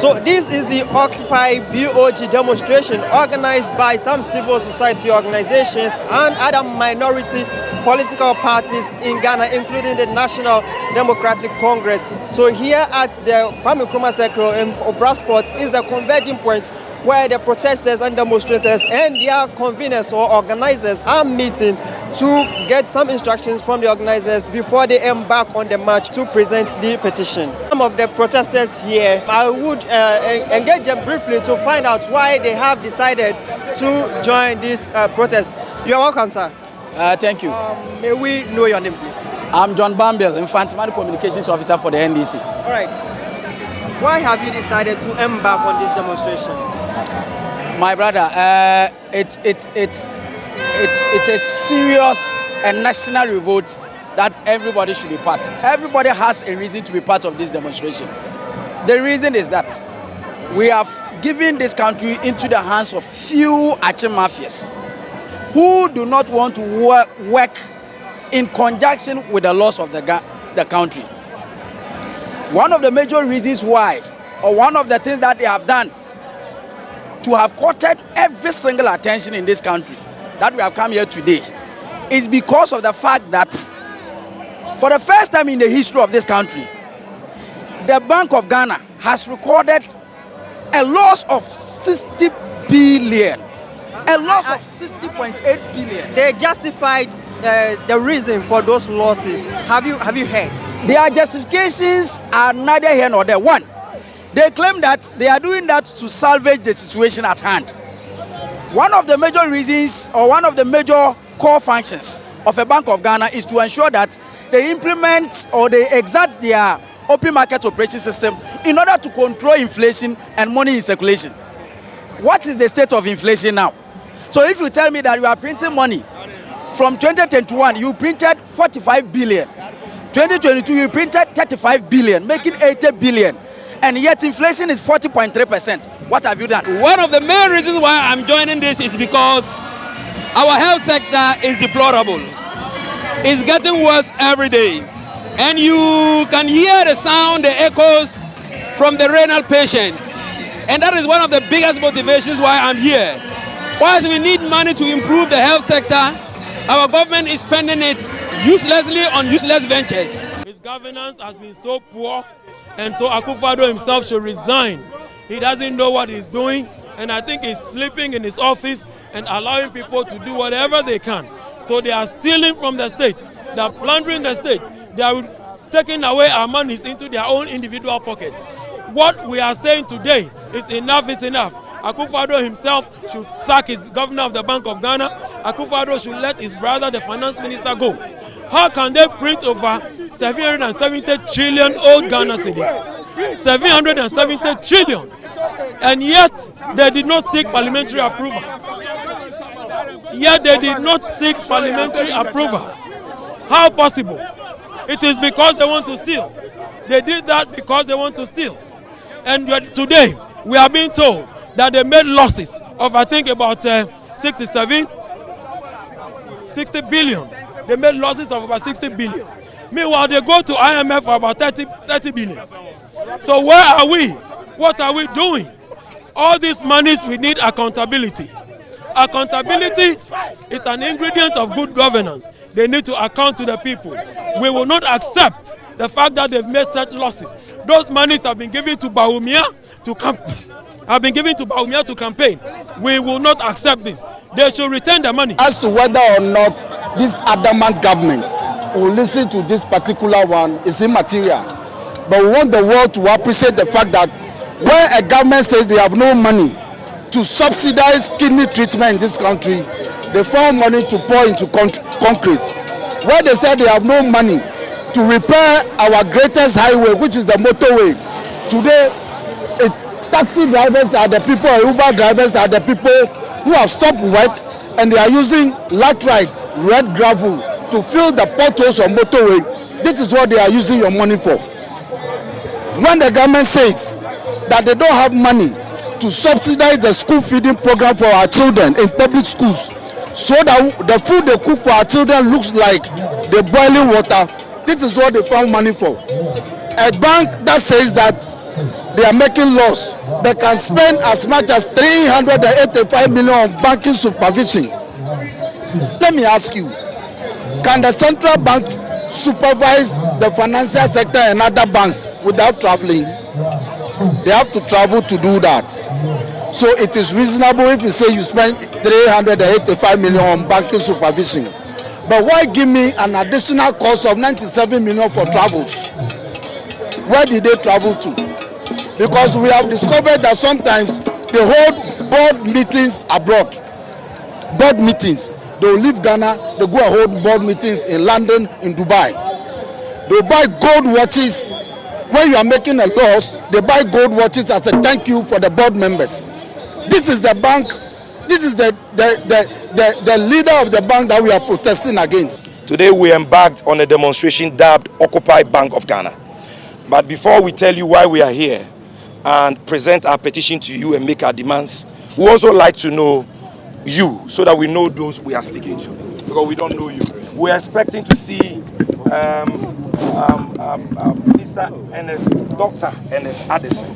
So this is the Occupy BOG demonstration organized by some civil society organizations and other minority political parties in Ghana, including the National Democratic Congress. So here at the Kwame Nkrumah Circle in Obrasport is the converging point where the protesters and demonstrators and their conveners or organizers are meeting to get some instructions from the organizers before they embark on the march to present the petition. Some of the protesters here, I would engage them briefly to find out why they have decided to join these protests. You're welcome, sir. Thank you. May we know your name, please? I'm John Bambil, Infantry Communications Officer for the NDC. All right. Why have you decided to embark on this demonstration? My brother, it's a serious and national revolt that everybody should be part. Everybody has a reason to be part of this demonstration. The reason is that we have given this country into the hands of few arch mafias who do not want to work in conjunction with the laws of the country. One of the major reasons why, or one of the things that they have done to have courted every single attention in this country that we have come here today is because of the fact that for the first time in the history of this country, the Bank of Ghana has recorded a loss of 60 billion. A loss of 60.8 billion. They justified the reason for those losses. Have you heard? Their justifications are neither here nor there. One, they claim that they are doing that to salvage the situation at hand. One of the major reasons, or one of the major core functions of a Bank of Ghana is to ensure that they implement or they exert their open market operation system in order to control inflation and money in circulation. What is the state of inflation now? So if you tell me that you are printing money, from 2021 you printed 45 billion, 2022 you printed 35 billion, making 80 billion. And yet inflation is 40.3%. What have you done? One of the main reasons why I'm joining this is because our health sector is deplorable. It's getting worse every day. And you can hear the sound, the echoes from the renal patients. And that is one of the biggest motivations why I'm here. Whilst we need money to improve the health sector, our government is spending it uselessly on useless ventures. His governance has been so poor. And so Akufo-Addo himself should resign. He doesn't know what he's doing, and I think he's sleeping in his office and allowing people to do whatever they can. So they are stealing from the state, they are plundering the state, they are taking away our monies into their own individual pockets. What we are saying today is enough is enough. Akufo-Addo himself should sack his governor of the Bank of Ghana. Akufo-Addo should let his brother, the finance minister, go. How can they print over 770 trillion old Ghana cedis? 770 trillion. And yet they did not seek parliamentary approval. Yet they did not seek parliamentary approval. How possible? It is because they want to steal. They did that because they want to steal. And today we are being told that they made losses of, I think, about 60 billion. They made losses of about 60 billion. Meanwhile, they go to IMF for about 30 billion. So where are we? What are we doing? All these monies, we need accountability. Accountability is an ingredient of good governance. They need to account to the people. We will not accept the fact that they've made such losses. Those monies have been given to Bawumia to campaign. We will not accept this. They should return the money. As to whether or not this adamant government will listen to this particular one is immaterial. But we want the world to appreciate the fact that when a government says they have no money to subsidize kidney treatment in this country, they found money to pour into concrete. When they said they have no money to repair our greatest highway, which is the motorway, today taxi drivers are the people, Uber drivers are the people who have stopped work and they are using laterite, red gravel to fill the potholes on motorway. This is what they are using your money for. When the government says that they don't have money to subsidize the school feeding program for our children in public schools, so that the food they cook for our children looks like the boiling water, this is what they found money for. A bank that says that they are making loss. They can spend as much as 385 million on banking supervision. Let me ask you, can the central bank supervise the financial sector and other banks without traveling? They have to travel to do that. So it is reasonable if you say you spend 385 million on banking supervision. But why give me an additional cost of 97 million for travels? Where did they travel to? Because we have discovered that sometimes they hold board meetings abroad. Board meetings. They will leave Ghana, they go and hold board meetings in London, in Dubai. They buy gold watches. When you are making a loss, they buy gold watches as a thank you for the board members. This is the bank, this is the leader of the bank that we are protesting against. Today we embarked on a demonstration dubbed Occupy Bank of Ghana. But before we tell you why we are here and present our petition to you and make our demands, we also like to know you so that we know those we are speaking to, because we don't know you. We are expecting to see Mr. Dr. Ernest Addison.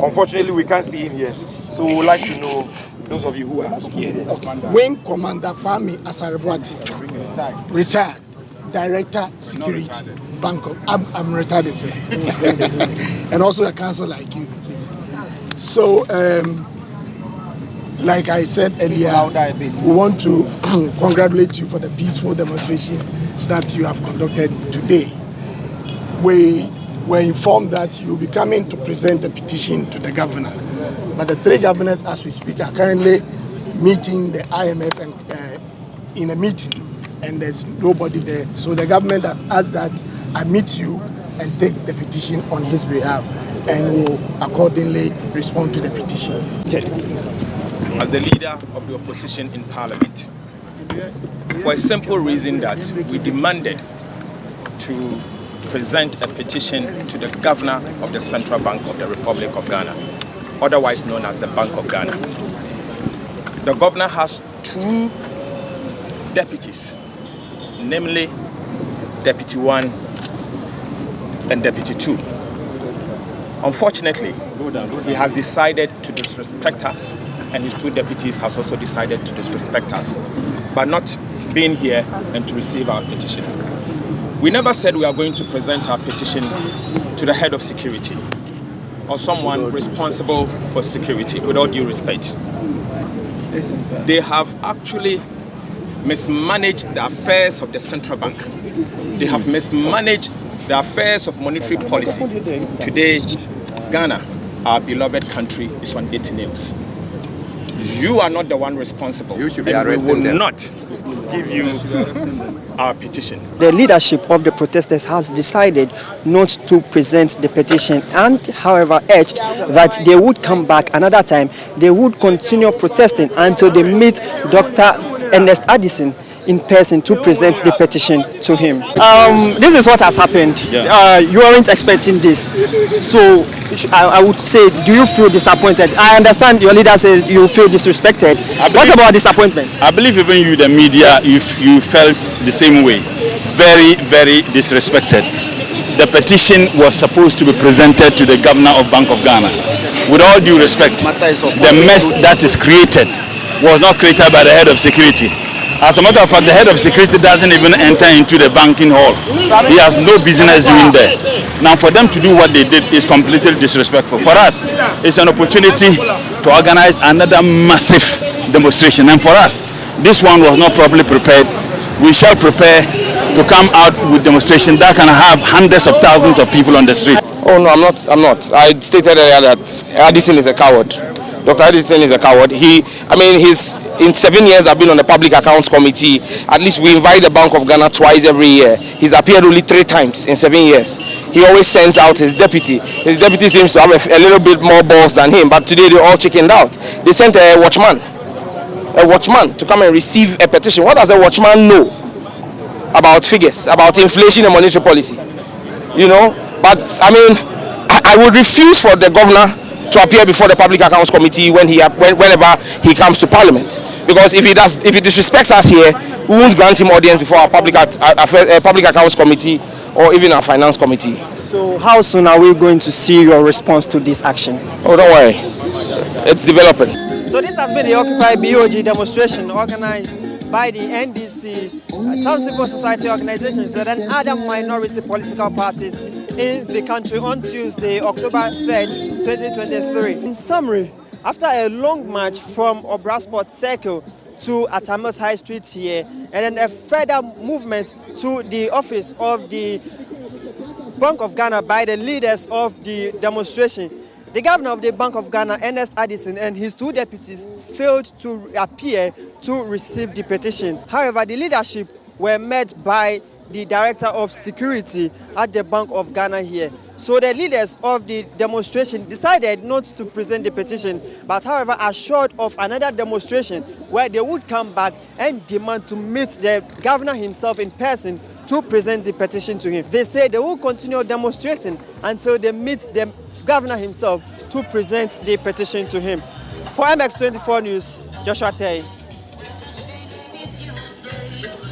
Unfortunately, we can't see him here, so we would like to know those of you who are here. Wing Commander Kwame Asarabwati, retired Director Security, Bangkok. I'm retired, and also a counsel like you, please. So, like I said earlier, we want to congratulate you for the peaceful demonstration that you have conducted today. We were informed that you'll be coming to present the petition to the governor. But the three governors, as we speak, are currently meeting the IMF and in a meeting, and there's nobody there. So the government has asked that I meet you and take the petition on his behalf, and will accordingly respond to the petition. As the leader of the opposition in Parliament, for a simple reason that we demanded to present a petition to the Governor of the Central Bank of the Republic of Ghana, otherwise known as the Bank of Ghana. The Governor has two deputies, namely Deputy 1 and Deputy 2. Unfortunately, he has decided to disrespect us, and his two deputies has also decided to disrespect us by not being here and to receive our petition. We never said we are going to present our petition to the head of security or someone responsible for security, with all due respect. They have actually mismanaged the affairs of the central bank. They have mismanaged the affairs of monetary policy. Today, Ghana, our beloved country, is on 8 nails. You are not the one responsible. You should be arrested. We will not give you our petition. The leadership of the protesters has decided not to present the petition, and however urged that they would come back another time. They would continue protesting until they meet Dr. Ernest Addison in person to present the petition to him. This is what has happened. Yeah. You aren't expecting this, so I would say, do you feel disappointed? I understand your leader says you feel disrespected. What about disappointment? I believe even you, the media, you felt the same way. Very, very disrespected. The petition was supposed to be presented to the Governor of Bank of Ghana. With all due respect, the mess that is created was not created by the head of security. As a matter of fact, the head of security doesn't even enter into the banking hall. He has no business doing there. Now, for them to do what they did is completely disrespectful. For us, it's an opportunity to organize another massive demonstration. And for us, this one was not properly prepared. We shall prepare to come out with demonstration that can have hundreds of thousands of people on the street. Oh no, I'm not. I stated earlier that Addison is a coward. Dr. Addison is a coward. In 7 years I've been on the Public Accounts Committee. At least we invite the Bank of Ghana twice every year. He's appeared only 3 times in 7 years. He always sends out his deputy. His deputy seems to have a little bit more balls than him, but today they all chickened out. They sent a watchman to come and receive a petition. What does a watchman know about figures, about inflation and monetary policy? You know, but I would refuse for the governor to appear before the Public Accounts Committee whenever he comes to Parliament, because if he disrespects us here, we won't grant him audience before our Public Accounts Committee or even our Finance Committee. So how soon are we going to see your response to this action? Oh, don't worry. It's developing. So this has been the Occupy BOG demonstration organized by the NDC, some civil society organizations and other minority political parties in the country on Tuesday, October 3rd, 2023. In summary, after a long march from Obrasport Circle to Atamas High Street here, and then a further movement to the office of the Bank of Ghana by the leaders of the demonstration, the governor of the Bank of Ghana, Ernest Addison, and his two deputies failed to appear to receive the petition. However, the leadership were met by the director of security at the Bank of Ghana here. So the leaders of the demonstration decided not to present the petition, but however assured of another demonstration where they would come back and demand to meet the governor himself in person to present the petition to him. They say they will continue demonstrating until they meet the governor himself to present the petition to him. For MX24 News, Joshua Teye.